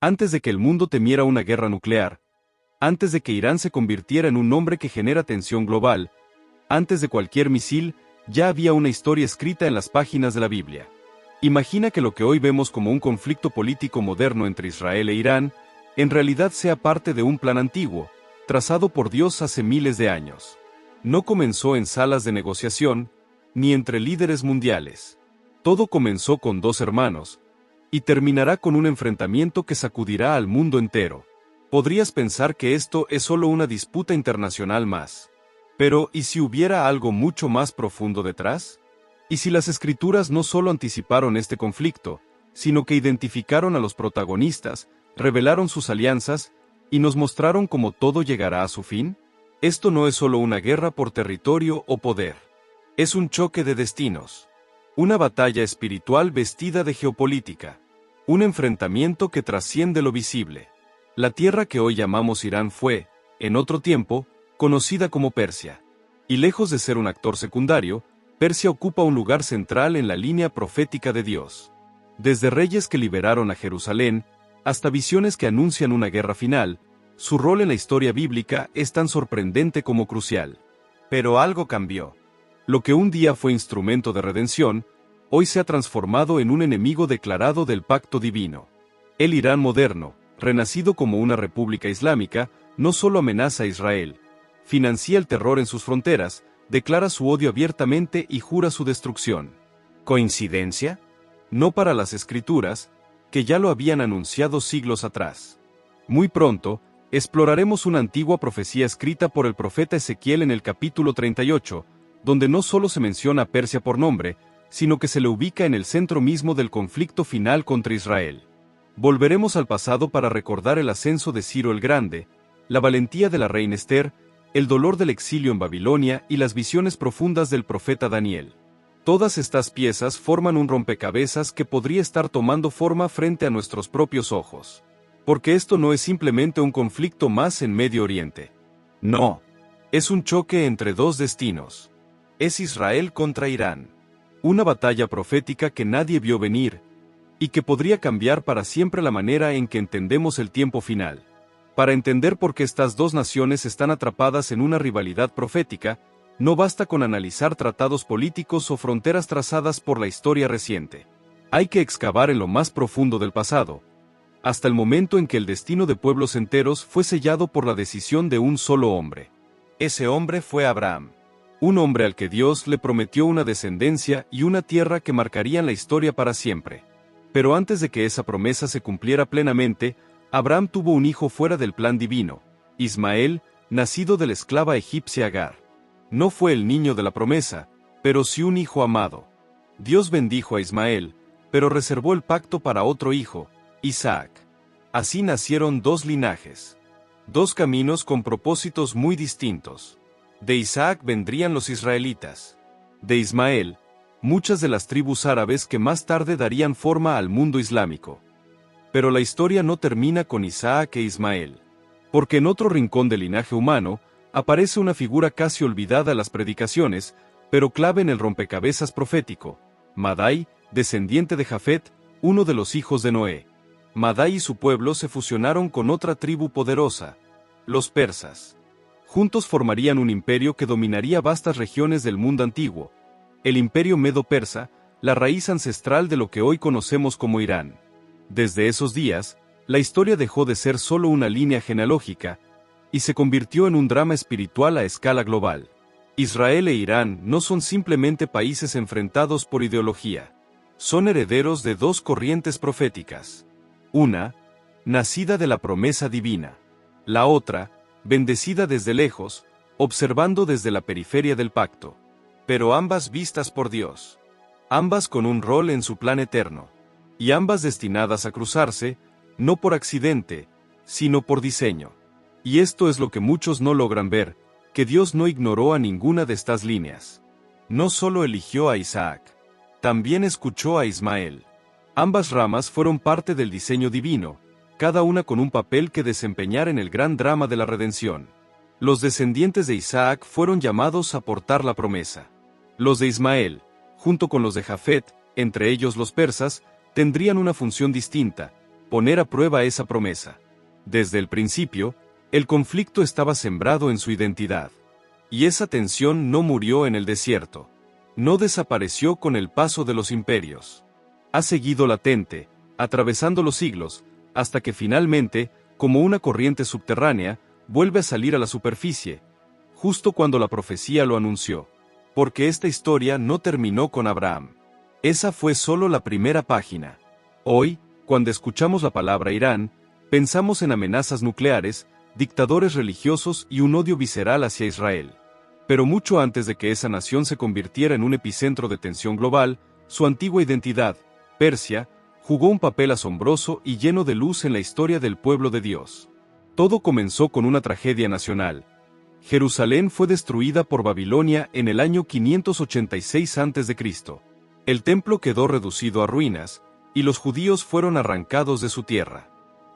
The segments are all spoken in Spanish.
Antes de que el mundo temiera una guerra nuclear, antes de que Irán se convirtiera en un nombre que genera tensión global, antes de cualquier misil, ya había una historia escrita en las páginas de la Biblia. Imagina que lo que hoy vemos como un conflicto político moderno entre Israel e Irán, en realidad sea parte de un plan antiguo, trazado por Dios hace miles de años. No comenzó en salas de negociación, ni entre líderes mundiales. Todo comenzó con dos hermanos, y terminará con un enfrentamiento que sacudirá al mundo entero. Podrías pensar que esto es solo una disputa internacional más. Pero, ¿y si hubiera algo mucho más profundo detrás? ¿Y si las escrituras no solo anticiparon este conflicto, sino que identificaron a los protagonistas, revelaron sus alianzas, y nos mostraron cómo todo llegará a su fin? Esto no es solo una guerra por territorio o poder. Es un choque de destinos. Una batalla espiritual vestida de geopolítica. Un enfrentamiento que trasciende lo visible. La tierra que hoy llamamos Irán fue, en otro tiempo, conocida como Persia. Y lejos de ser un actor secundario, Persia ocupa un lugar central en la línea profética de Dios. Desde reyes que liberaron a Jerusalén, hasta visiones que anuncian una guerra final, su rol en la historia bíblica es tan sorprendente como crucial. Pero algo cambió. Lo que un día fue instrumento de redención, hoy se ha transformado en un enemigo declarado del pacto divino. El Irán moderno, renacido como una república islámica, no solo amenaza a Israel, financia el terror en sus fronteras, declara su odio abiertamente y jura su destrucción. ¿Coincidencia? No para las escrituras, que ya lo habían anunciado siglos atrás. Muy pronto, exploraremos una antigua profecía escrita por el profeta Ezequiel en el capítulo 38, donde no solo se menciona a Persia por nombre, sino que se le ubica en el centro mismo del conflicto final contra Israel. Volveremos al pasado para recordar el ascenso de Ciro el Grande, la valentía de la reina Esther, el dolor del exilio en Babilonia y las visiones profundas del profeta Daniel. Todas estas piezas forman un rompecabezas que podría estar tomando forma frente a nuestros propios ojos. Porque esto no es simplemente un conflicto más en Medio Oriente. No. Es un choque entre dos destinos. Es Israel contra Irán. Una batalla profética que nadie vio venir, y que podría cambiar para siempre la manera en que entendemos el tiempo final. Para entender por qué estas dos naciones están atrapadas en una rivalidad profética, no basta con analizar tratados políticos o fronteras trazadas por la historia reciente. Hay que excavar en lo más profundo del pasado, hasta el momento en que el destino de pueblos enteros fue sellado por la decisión de un solo hombre. Ese hombre fue Abraham. Un hombre al que Dios le prometió una descendencia y una tierra que marcarían la historia para siempre. Pero antes de que esa promesa se cumpliera plenamente, Abraham tuvo un hijo fuera del plan divino, Ismael, nacido de la esclava egipcia Agar. No fue el niño de la promesa, pero sí un hijo amado. Dios bendijo a Ismael, pero reservó el pacto para otro hijo, Isaac. Así nacieron dos linajes. Dos caminos con propósitos muy distintos. De Isaac vendrían los israelitas. De Ismael, muchas de las tribus árabes que más tarde darían forma al mundo islámico. Pero la historia no termina con Isaac e Ismael. Porque en otro rincón del linaje humano, aparece una figura casi olvidada en las predicaciones, pero clave en el rompecabezas profético, Madai, descendiente de Jafet, uno de los hijos de Noé. Madai y su pueblo se fusionaron con otra tribu poderosa, los persas. Juntos formarían un imperio que dominaría vastas regiones del mundo antiguo, el imperio medo-persa, la raíz ancestral de lo que hoy conocemos como Irán. Desde esos días, la historia dejó de ser solo una línea genealógica, y se convirtió en un drama espiritual a escala global. Israel e Irán no son simplemente países enfrentados por ideología. Son herederos de dos corrientes proféticas. Una, nacida de la promesa divina. La otra, bendecida desde lejos, observando desde la periferia del pacto. Pero ambas vistas por Dios. Ambas con un rol en su plan eterno. Y ambas destinadas a cruzarse, no por accidente, sino por diseño. Y esto es lo que muchos no logran ver, que Dios no ignoró a ninguna de estas líneas. No solo eligió a Isaac, también escuchó a Ismael. Ambas ramas fueron parte del diseño divino, cada una con un papel que desempeñar en el gran drama de la redención. Los descendientes de Isaac fueron llamados a portar la promesa. Los de Ismael, junto con los de Jafet, entre ellos los persas, tendrían una función distinta, poner a prueba esa promesa. Desde el principio, el conflicto estaba sembrado en su identidad. Y esa tensión no murió en el desierto. No desapareció con el paso de los imperios. Ha seguido latente, atravesando los siglos, hasta que finalmente, como una corriente subterránea, vuelve a salir a la superficie, justo cuando la profecía lo anunció. Porque esta historia no terminó con Abraham. Esa fue solo la primera página. Hoy, cuando escuchamos la palabra Irán, pensamos en amenazas nucleares, dictadores religiosos y un odio visceral hacia Israel. Pero mucho antes de que esa nación se convirtiera en un epicentro de tensión global, su antigua identidad, Persia, jugó un papel asombroso y lleno de luz en la historia del pueblo de Dios. Todo comenzó con una tragedia nacional. Jerusalén fue destruida por Babilonia en el año 586 a.C. El templo quedó reducido a ruinas, y los judíos fueron arrancados de su tierra.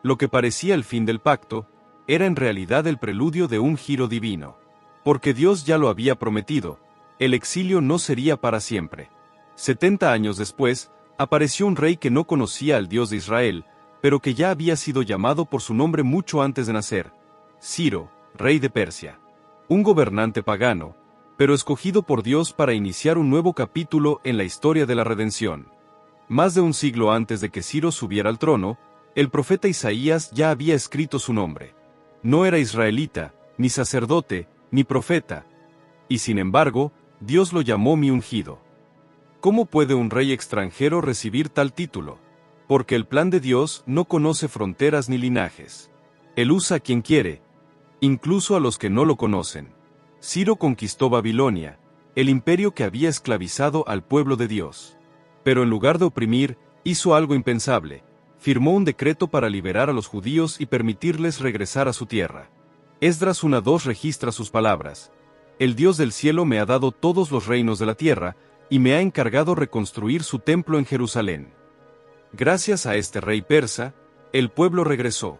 Lo que parecía el fin del pacto, era en realidad el preludio de un giro divino. Porque Dios ya lo había prometido, el exilio no sería para siempre. 70 años después, apareció un rey que no conocía al Dios de Israel, pero que ya había sido llamado por su nombre mucho antes de nacer: Ciro, rey de Persia. Un gobernante pagano, pero escogido por Dios para iniciar un nuevo capítulo en la historia de la redención. Más de un siglo antes de que Ciro subiera al trono, el profeta Isaías ya había escrito su nombre. No era israelita, ni sacerdote, ni profeta. Y sin embargo, Dios lo llamó mi ungido. ¿Cómo puede un rey extranjero recibir tal título? Porque el plan de Dios no conoce fronteras ni linajes. Él usa a quien quiere, incluso a los que no lo conocen. Ciro conquistó Babilonia, el imperio que había esclavizado al pueblo de Dios. Pero en lugar de oprimir, hizo algo impensable: firmó un decreto para liberar a los judíos y permitirles regresar a su tierra. Esdras 1:2 registra sus palabras: El Dios del cielo me ha dado todos los reinos de la tierra, y me ha encargado reconstruir su templo en Jerusalén. Gracias a este rey persa, el pueblo regresó.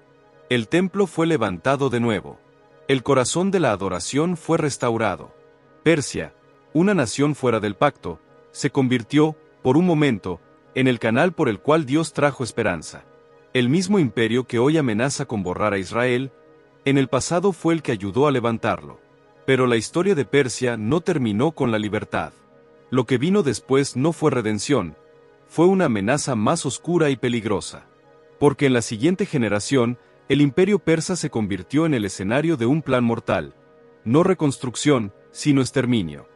El templo fue levantado de nuevo. El corazón de la adoración fue restaurado. Persia, una nación fuera del pacto, se convirtió, por un momento, en el canal por el cual Dios trajo esperanza. El mismo imperio que hoy amenaza con borrar a Israel, en el pasado fue el que ayudó a levantarlo. Pero la historia de Persia no terminó con la libertad. Lo que vino después no fue redención, fue una amenaza más oscura y peligrosa. Porque en la siguiente generación, el imperio persa se convirtió en el escenario de un plan mortal. No reconstrucción, sino exterminio.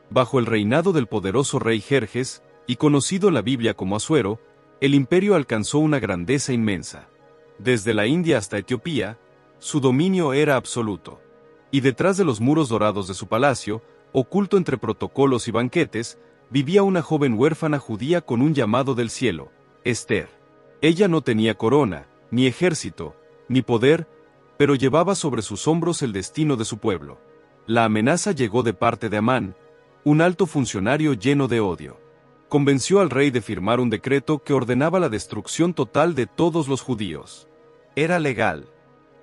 Bajo el reinado del poderoso rey Jerjes, y conocido en la Biblia como Asuero, el imperio alcanzó una grandeza inmensa. Desde la India hasta Etiopía, su dominio era absoluto. Y detrás de los muros dorados de su palacio, oculto entre protocolos y banquetes, vivía una joven huérfana judía con un llamado del cielo: Esther. Ella no tenía corona, ni ejército, ni poder, pero llevaba sobre sus hombros el destino de su pueblo. La amenaza llegó de parte de Amán, un alto funcionario lleno de odio. Convenció al rey de firmar un decreto que ordenaba la destrucción total de todos los judíos. Era legal.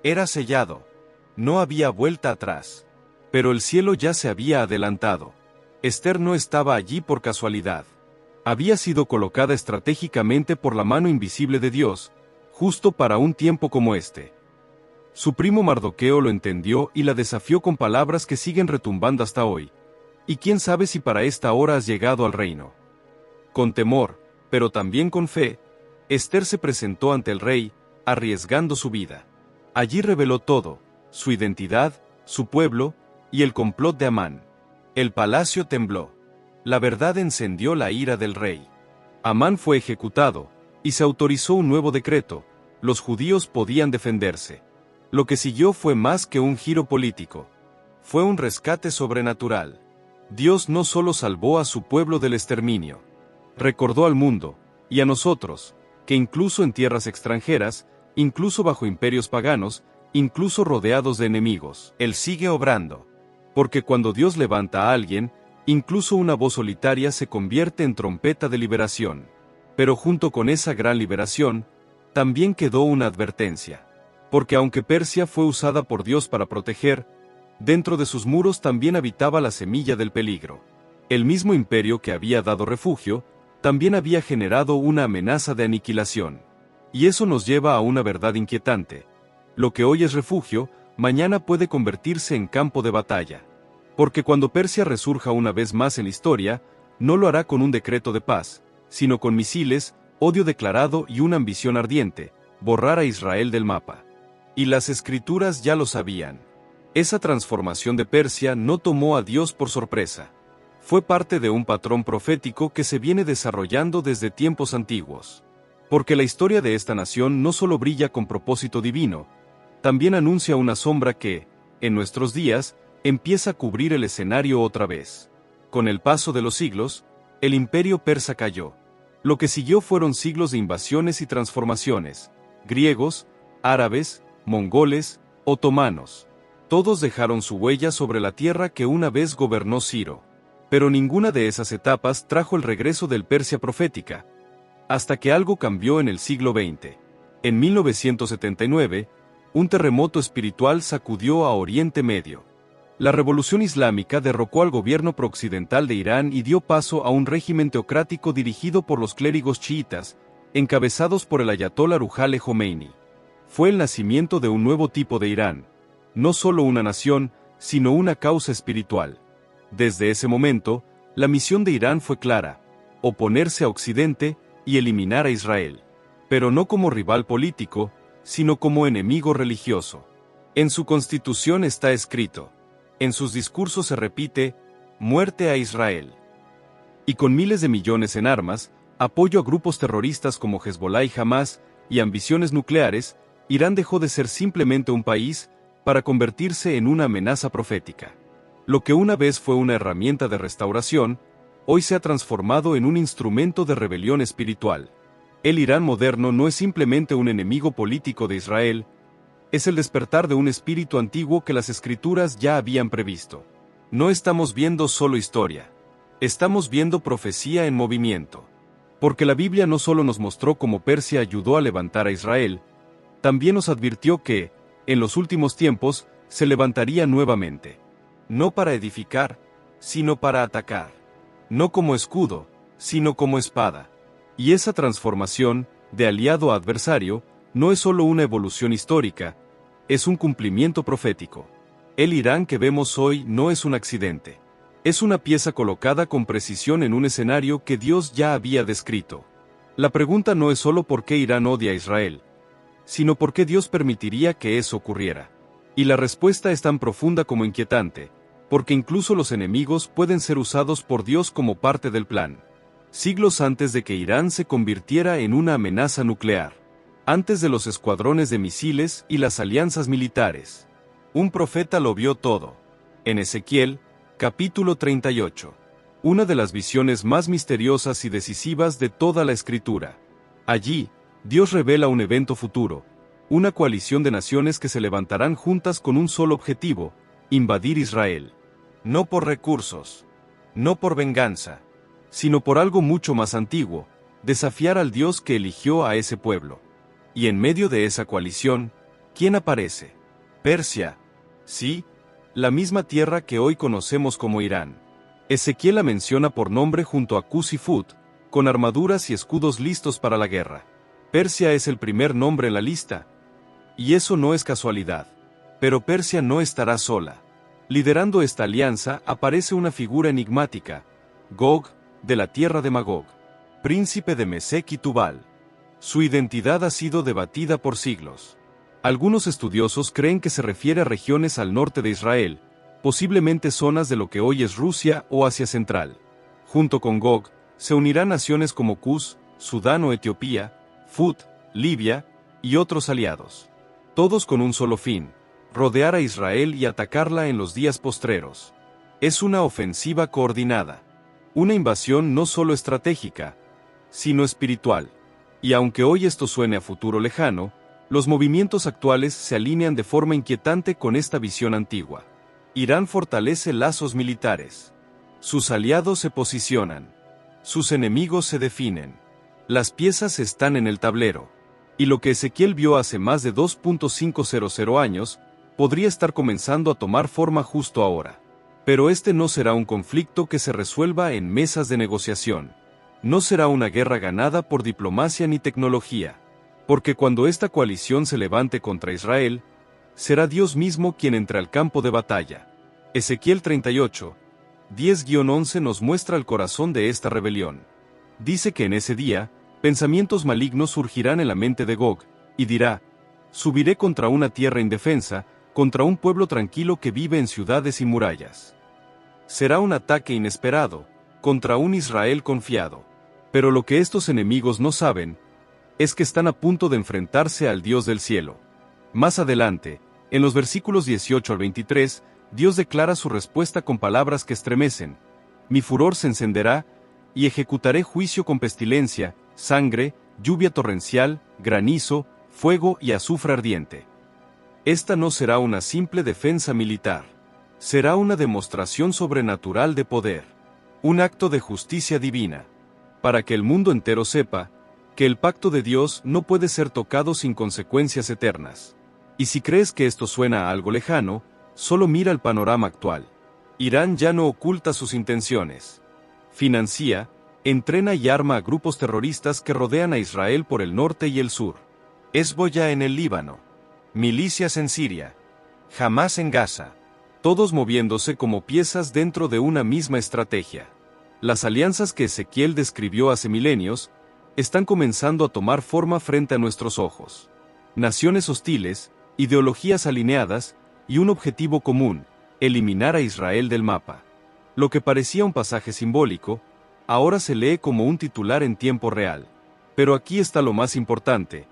Era sellado. No había vuelta atrás. Pero el cielo ya se había adelantado. Esther no estaba allí por casualidad. Había sido colocada estratégicamente por la mano invisible de Dios, justo para un tiempo como este. Su primo Mardoqueo lo entendió y la desafió con palabras que siguen retumbando hasta hoy. Y quién sabe si para esta hora has llegado al reino. Con temor, pero también con fe, Esther se presentó ante el rey, arriesgando su vida. Allí reveló todo: su identidad, su pueblo, y el complot de Amán. El palacio tembló. La verdad encendió la ira del rey. Amán fue ejecutado, y se autorizó un nuevo decreto: los judíos podían defenderse. Lo que siguió fue más que un giro político. Fue un rescate sobrenatural. Dios no solo salvó a su pueblo del exterminio, recordó al mundo, y a nosotros, que incluso en tierras extranjeras, incluso bajo imperios paganos, incluso rodeados de enemigos, Él sigue obrando. Porque cuando Dios levanta a alguien, incluso una voz solitaria se convierte en trompeta de liberación. Pero junto con esa gran liberación, también quedó una advertencia. Porque aunque Persia fue usada por Dios para proteger, dentro de sus muros también habitaba la semilla del peligro. El mismo imperio que había dado refugio, también había generado una amenaza de aniquilación. Y eso nos lleva a una verdad inquietante. Lo que hoy es refugio, mañana puede convertirse en campo de batalla. Porque cuando Persia resurja una vez más en la historia, no lo hará con un decreto de paz, sino con misiles, odio declarado y una ambición ardiente: borrar a Israel del mapa. Y las escrituras ya lo sabían. Esa transformación de Persia no tomó a Dios por sorpresa. Fue parte de un patrón profético que se viene desarrollando desde tiempos antiguos. Porque la historia de esta nación no solo brilla con propósito divino, también anuncia una sombra que, en nuestros días, empieza a cubrir el escenario otra vez. Con el paso de los siglos, el imperio persa cayó. Lo que siguió fueron siglos de invasiones y transformaciones: griegos, árabes, mongoles, otomanos. Todos dejaron su huella sobre la tierra que una vez gobernó Ciro. Pero ninguna de esas etapas trajo el regreso del Persia profética, hasta que algo cambió en el siglo XX. En 1979, un terremoto espiritual sacudió a Oriente Medio. La revolución islámica derrocó al gobierno prooccidental de Irán y dio paso a un régimen teocrático dirigido por los clérigos chiitas, encabezados por el ayatolá Ruhollah Jomeini. Fue el nacimiento de un nuevo tipo de Irán, no solo una nación, sino una causa espiritual. Desde ese momento, la misión de Irán fue clara: oponerse a Occidente y eliminar a Israel. Pero no como rival político, sino como enemigo religioso. En su constitución está escrito, en sus discursos se repite: muerte a Israel. Y con miles de millones en armas, apoyo a grupos terroristas como Hezbollah y Hamas, y ambiciones nucleares, Irán dejó de ser simplemente un país para convertirse en una amenaza profética. Lo que una vez fue una herramienta de restauración, hoy se ha transformado en un instrumento de rebelión espiritual. El Irán moderno no es simplemente un enemigo político de Israel, es el despertar de un espíritu antiguo que las escrituras ya habían previsto. No estamos viendo solo historia, estamos viendo profecía en movimiento. Porque la Biblia no solo nos mostró cómo Persia ayudó a levantar a Israel, también nos advirtió que, en los últimos tiempos, se levantaría nuevamente. No para edificar, sino para atacar. No como escudo, sino como espada. Y esa transformación, de aliado a adversario, no es solo una evolución histórica, es un cumplimiento profético. El Irán que vemos hoy no es un accidente. Es una pieza colocada con precisión en un escenario que Dios ya había descrito. La pregunta no es solo por qué Irán odia a Israel, sino por qué Dios permitiría que eso ocurriera. Y la respuesta es tan profunda como inquietante, porque incluso los enemigos pueden ser usados por Dios como parte del plan. Siglos antes de que Irán se convirtiera en una amenaza nuclear, antes de los escuadrones de misiles y las alianzas militares, un profeta lo vio todo. En Ezequiel, capítulo 38. Una de las visiones más misteriosas y decisivas de toda la Escritura. Allí, Dios revela un evento futuro, una coalición de naciones que se levantarán juntas con un solo objetivo: invadir Israel. No por recursos, no por venganza, sino por algo mucho más antiguo: desafiar al Dios que eligió a ese pueblo. Y en medio de esa coalición, ¿quién aparece? Persia. Sí, la misma tierra que hoy conocemos como Irán. Ezequiel la menciona por nombre junto a Cus y Fut, con armaduras y escudos listos para la guerra. Persia es el primer nombre en la lista. Y eso no es casualidad. Pero Persia no estará sola. Liderando esta alianza aparece una figura enigmática: Gog, de la tierra de Magog, príncipe de Mesec y Tubal. Su identidad ha sido debatida por siglos. Algunos estudiosos creen que se refiere a regiones al norte de Israel, posiblemente zonas de lo que hoy es Rusia o Asia Central. Junto con Gog, se unirán naciones como Cus, Sudán o Etiopía, Fut, Libia, y otros aliados. Todos con un solo fin: rodear a Israel y atacarla en los días postreros. Es una ofensiva coordinada. Una invasión no solo estratégica, sino espiritual. Y aunque hoy esto suene a futuro lejano, los movimientos actuales se alinean de forma inquietante con esta visión antigua. Irán fortalece lazos militares. Sus aliados se posicionan. Sus enemigos se definen. Las piezas están en el tablero. Y lo que Ezequiel vio hace más de 2.500 años, podría estar comenzando a tomar forma justo ahora. Pero este no será un conflicto que se resuelva en mesas de negociación. No será una guerra ganada por diplomacia ni tecnología. Porque cuando esta coalición se levante contra Israel, será Dios mismo quien entre al campo de batalla. Ezequiel 38, 10-11 nos muestra el corazón de esta rebelión. Dice que en ese día, pensamientos malignos surgirán en la mente de Gog, y dirá: subiré contra una tierra indefensa, contra un pueblo tranquilo que vive en ciudades sin murallas. Será un ataque inesperado, contra un Israel confiado. Pero lo que estos enemigos no saben, es que están a punto de enfrentarse al Dios del cielo. Más adelante, en los versículos 18 al 23, Dios declara su respuesta con palabras que estremecen: mi furor se encenderá, y ejecutaré juicio con pestilencia, sangre, lluvia torrencial, granizo, fuego y azufre ardiente. Esta no será una simple defensa militar. Será una demostración sobrenatural de poder. Un acto de justicia divina. Para que el mundo entero sepa que el pacto de Dios no puede ser tocado sin consecuencias eternas. Y si crees que esto suena a algo lejano, solo mira el panorama actual. Irán ya no oculta sus intenciones. Financia, entrena y arma a grupos terroristas que rodean a Israel por el norte y el sur. Hezbollah en el Líbano. Milicias en Siria. Hamás en Gaza. Todos moviéndose como piezas dentro de una misma estrategia. Las alianzas que Ezequiel describió hace milenios están comenzando a tomar forma frente a nuestros ojos. Naciones hostiles, ideologías alineadas y un objetivo común: eliminar a Israel del mapa. Lo que parecía un pasaje simbólico, ahora se lee como un titular en tiempo real. Pero aquí está lo más importante.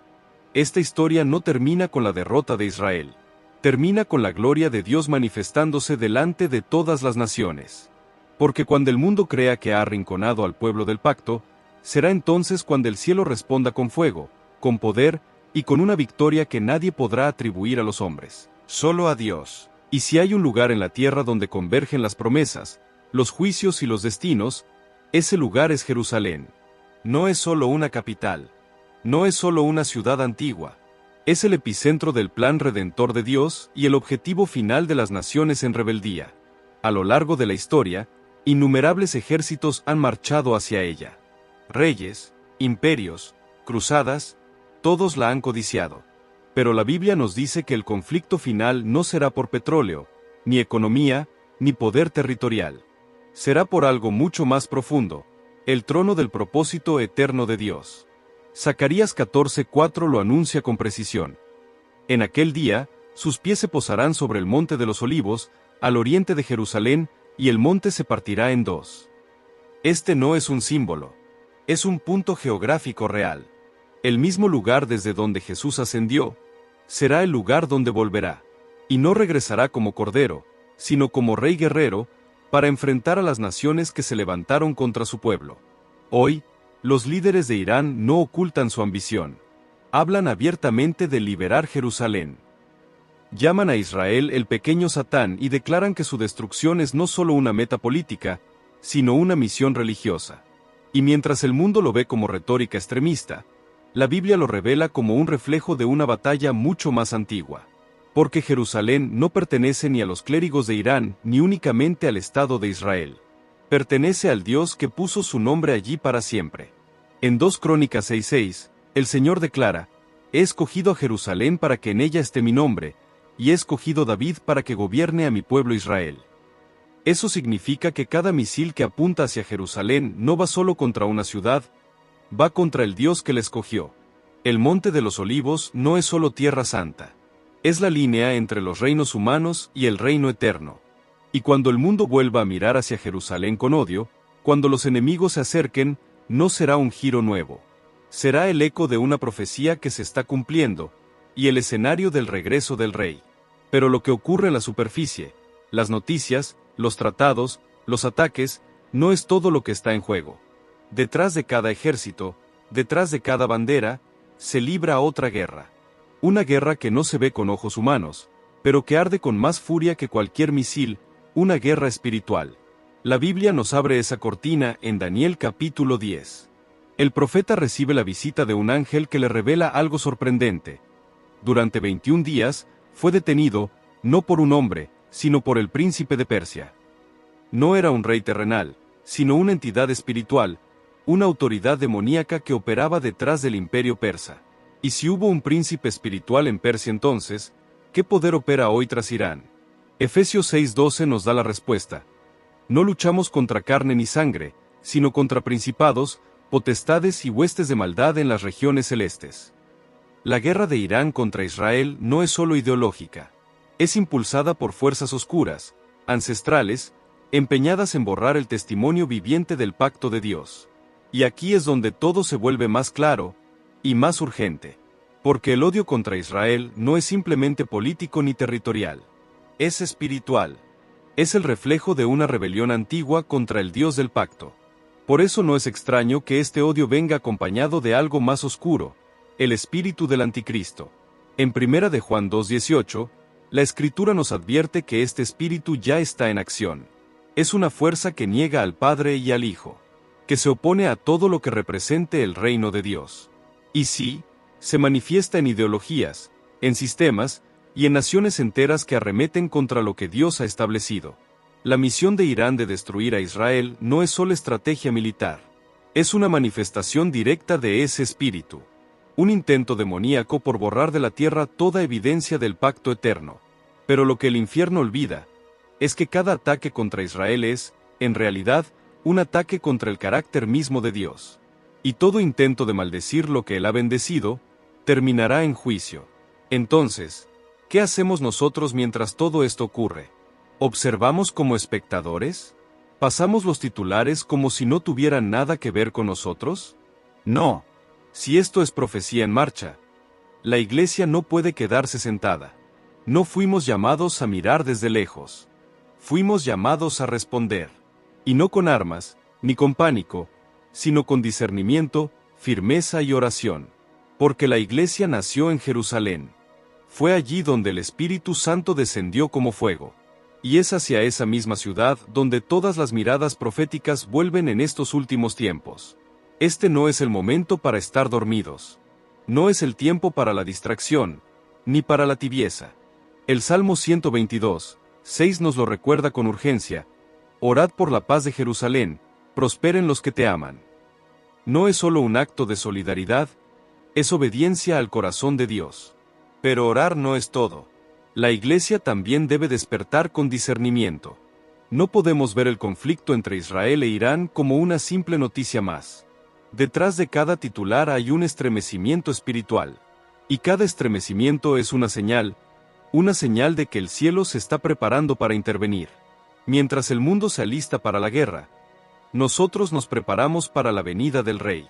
Esta historia no termina con la derrota de Israel. Termina con la gloria de Dios manifestándose delante de todas las naciones. Porque cuando el mundo crea que ha arrinconado al pueblo del pacto, será entonces cuando el cielo responda con fuego, con poder y con una victoria que nadie podrá atribuir a los hombres, solo a Dios. Y si hay un lugar en la tierra donde convergen las promesas, los juicios y los destinos, ese lugar es Jerusalén. No es solo una capital. No es solo una ciudad antigua. Es el epicentro del plan redentor de Dios y el objetivo final de las naciones en rebeldía. A lo largo de la historia, innumerables ejércitos han marchado hacia ella. Reyes, imperios, cruzadas, todos la han codiciado. Pero la Biblia nos dice que el conflicto final no será por petróleo, ni economía, ni poder territorial. Será por algo mucho más profundo: el trono del propósito eterno de Dios. Zacarías 14:4 lo anuncia con precisión. En aquel día, sus pies se posarán sobre el monte de los olivos, al oriente de Jerusalén, y el monte se partirá en dos. Este no es un símbolo. Es un punto geográfico real. El mismo lugar desde donde Jesús ascendió, será el lugar donde volverá. Y no regresará como cordero, sino como rey guerrero, para enfrentar a las naciones que se levantaron contra su pueblo. Hoy, los líderes de Irán no ocultan su ambición. Hablan abiertamente de liberar Jerusalén. Llaman a Israel el pequeño Satán y declaran que su destrucción es no solo una meta política, sino una misión religiosa. Y mientras el mundo lo ve como retórica extremista, la Biblia lo revela como un reflejo de una batalla mucho más antigua. Porque Jerusalén no pertenece ni a los clérigos de Irán ni únicamente al Estado de Israel. Pertenece al Dios que puso su nombre allí para siempre. En 2 Crónicas 6:6, el Señor declara: he escogido a Jerusalén para que en ella esté mi nombre, y he escogido David para que gobierne a mi pueblo Israel. Eso significa que cada misil que apunta hacia Jerusalén no va solo contra una ciudad, va contra el Dios que la escogió. El Monte de los Olivos no es solo tierra santa. Es la línea entre los reinos humanos y el reino eterno. Y cuando el mundo vuelva a mirar hacia Jerusalén con odio, cuando los enemigos se acerquen, no será un giro nuevo. Será el eco de una profecía que se está cumpliendo, y el escenario del regreso del rey. Pero lo que ocurre en la superficie, las noticias, los tratados, los ataques, no es todo lo que está en juego. Detrás de cada ejército, detrás de cada bandera, se libra otra guerra. Una guerra que no se ve con ojos humanos, pero que arde con más furia que cualquier misil, una guerra espiritual. La Biblia nos abre esa cortina en Daniel capítulo 10. El profeta recibe la visita de un ángel que le revela algo sorprendente. Durante 21 días, fue detenido, no por un hombre, sino por el príncipe de Persia. No era un rey terrenal, sino una entidad espiritual, una autoridad demoníaca que operaba detrás del imperio persa. Y si hubo un príncipe espiritual en Persia entonces, ¿qué poder opera hoy tras Irán? Efesios 6:12 nos da la respuesta. No luchamos contra carne ni sangre, sino contra principados, potestades y huestes de maldad en las regiones celestes. La guerra de Irán contra Israel no es solo ideológica. Es impulsada por fuerzas oscuras, ancestrales, empeñadas en borrar el testimonio viviente del pacto de Dios. Y aquí es donde todo se vuelve más claro y más urgente. Porque el odio contra Israel no es simplemente político ni territorial. Es espiritual. Es el reflejo de una rebelión antigua contra el Dios del pacto. Por eso no es extraño que este odio venga acompañado de algo más oscuro, el espíritu del anticristo. En 1 de Juan 2:18, la Escritura nos advierte que este espíritu ya está en acción. Es una fuerza que niega al Padre y al Hijo, que se opone a todo lo que represente el reino de Dios. Y sí, se manifiesta en ideologías, en sistemas y en naciones enteras que arremeten contra lo que Dios ha establecido. La misión de Irán de destruir a Israel no es solo estrategia militar, es una manifestación directa de ese espíritu. Un intento demoníaco por borrar de la tierra toda evidencia del pacto eterno. Pero lo que el infierno olvida es que cada ataque contra Israel es, en realidad, un ataque contra el carácter mismo de Dios. Y todo intento de maldecir lo que Él ha bendecido, terminará en juicio. Entonces, ¿qué hacemos nosotros mientras todo esto ocurre? ¿Observamos como espectadores? ¿Pasamos los titulares como si no tuvieran nada que ver con nosotros? No. Si esto es profecía en marcha, la Iglesia no puede quedarse sentada. No fuimos llamados a mirar desde lejos. Fuimos llamados a responder. Y no con armas, ni con pánico, sino con discernimiento, firmeza y oración. Porque la Iglesia nació en Jerusalén. Fue allí donde el Espíritu Santo descendió como fuego. Y es hacia esa misma ciudad donde todas las miradas proféticas vuelven en estos últimos tiempos. Este no es el momento para estar dormidos. No es el tiempo para la distracción, ni para la tibieza. El Salmo 122:6 nos lo recuerda con urgencia. Orad por la paz de Jerusalén, prosperen los que te aman. No es solo un acto de solidaridad, es obediencia al corazón de Dios. Pero orar no es todo. La Iglesia también debe despertar con discernimiento. No podemos ver el conflicto entre Israel e Irán como una simple noticia más. Detrás de cada titular hay un estremecimiento espiritual. Y cada estremecimiento es una señal de que el cielo se está preparando para intervenir. Mientras el mundo se alista para la guerra, nosotros nos preparamos para la venida del Rey.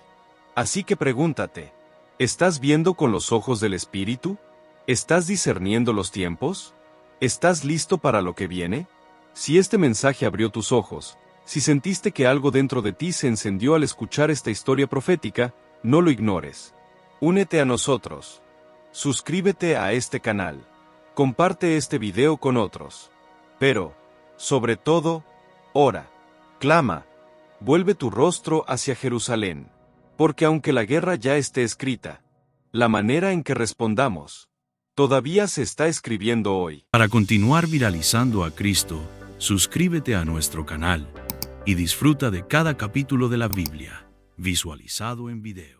Así que pregúntate, ¿estás viendo con los ojos del Espíritu? ¿Estás discerniendo los tiempos? ¿Estás listo para lo que viene? Si este mensaje abrió tus ojos, si sentiste que algo dentro de ti se encendió al escuchar esta historia profética, no lo ignores. Únete a nosotros. Suscríbete a este canal. Comparte este video con otros. Pero, sobre todo, ora, clama, vuelve tu rostro hacia Jerusalén. Porque aunque la guerra ya esté escrita, la manera en que respondamos todavía se está escribiendo hoy. Para continuar viralizando a Cristo, suscríbete a nuestro canal y disfruta de cada capítulo de la Biblia, visualizado en video.